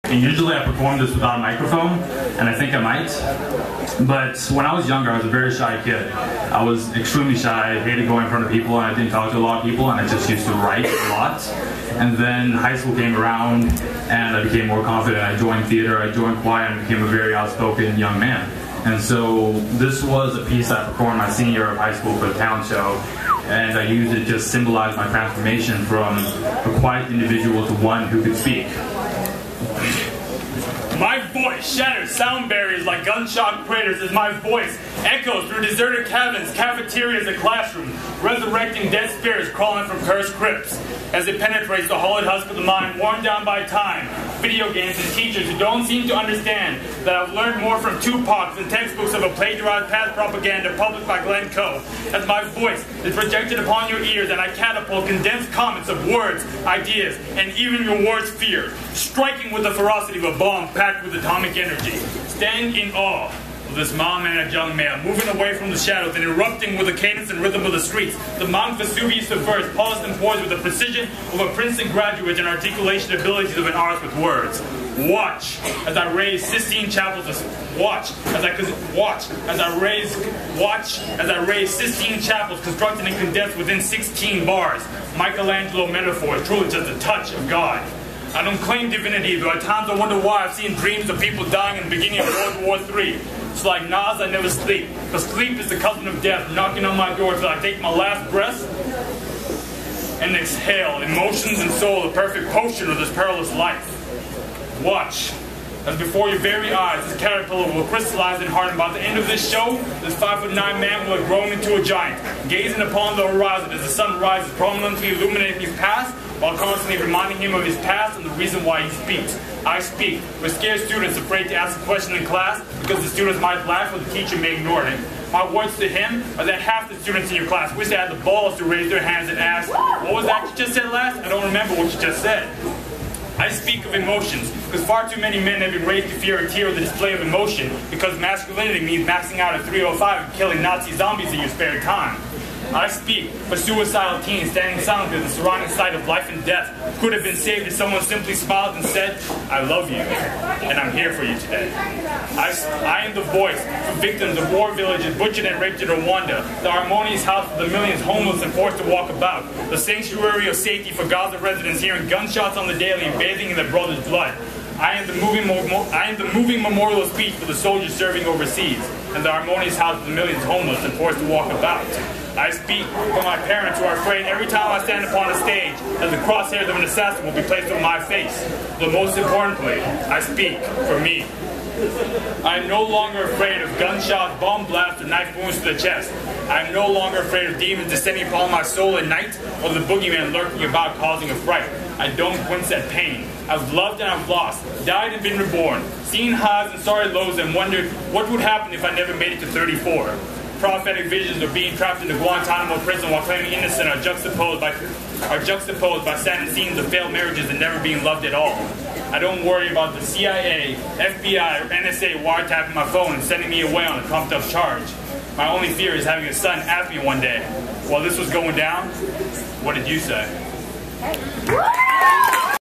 And usually I perform this without a microphone, and I think I might. But when I was younger, I was a very shy kid. I was extremely shy, I hated going in front of people, and I didn't talk to a lot of people, and I just used to write a lot. And then high school came around, and I became more confident. I joined theater, I joined choir, and became a very outspoken young man. And so this was a piece I performed my senior year of high school for the talent show, and I used it to just symbolize my transformation from a quiet individual to one who could speak. My voice shatters sound barriers like gunshot craters as my voice echoes through deserted cabins, cafeterias, and classrooms, resurrecting dead spirits crawling from cursed crypts. As it penetrates the hollowed husk of the mind, worn down by time, video games, and teachers who don't seem to understand that I've learned more from Tupac than textbooks of a plagiarized past propaganda published by Glenn Coe. As my voice is projected upon your ears and I catapult condensed comments of words, ideas, and even your worst fear, striking with the ferocity of a bomb packed with atomic energy. Stand in awe of this mild-mannered young man, moving away from the shadows and erupting with the cadence and rhythm of the streets. The Mount Vesuvius of verse, polished and poised with the precision of a Princeton graduate and articulation abilities of an artist with words. Watch as I raise Sistine Chapels. Watch as I raise Sistine Chapels, constructed and condensed within 16 bars. Michelangelo metaphor, truly just a touch of God. I don't claim divinity, though at times I wonder why I've seen dreams of people dying in the beginning of World War III. It's like Nas, I never sleep, because sleep is the cousin of death, knocking on my door till I take my last breath and exhale. Emotions and soul, the perfect potion of this perilous life. Watch as before your very eyes, this caterpillar will crystallize and harden. By the end of this show, this 5'9" man will have grown into a giant, gazing upon the horizon as the sun rises, prominently illuminating his past, while constantly reminding him of his past and the reason why he speaks. I speak with scared students afraid to ask a question in class because the students might laugh or the teacher may ignore him. My words to him are that half the students in your class wish they had the balls to raise their hands and ask, "What was that you just said last? I don't remember what you just said." I speak of emotions, because far too many men have been raised to fear a tear or the display of emotion, because masculinity means maxing out at 305 and killing Nazi zombies in your spare time. I speak for suicidal teens standing silently at the surrounding sight of life and death, could have been saved if someone simply smiled and said, "I love you, and I'm here for you today." I am the voice for victims of war villages butchered and raped in Rwanda, the harmonious house for the millions homeless and forced to walk about, the sanctuary of safety for Gaza residents hearing gunshots on the daily and bathing in their brother's blood. I am the moving memorial speech for the soldiers serving overseas, and the harmonious house for the millions homeless and forced to walk about. I speak for my parents who are afraid every time I stand upon a stage that the crosshairs of an assassin will be placed on my face. But most importantly, I speak for me. I am no longer afraid of gunshots, bomb blasts, or knife wounds to the chest. I am no longer afraid of demons descending upon my soul at night, or the boogeyman lurking about causing a fright. I don't wince at pain. I've loved and I've lost, died and been reborn, seen highs and sorry lows and wondered what would happen if I never made it to 34. Prophetic visions of being trapped in the Guantanamo prison while claiming innocent are juxtaposed by sad scenes of failed marriages and never being loved at all. I don't worry about the CIA, FBI, or NSA wiretapping my phone and sending me away on a trumped up charge. My only fear is having a son ask me one day, while this was going down, what did you say?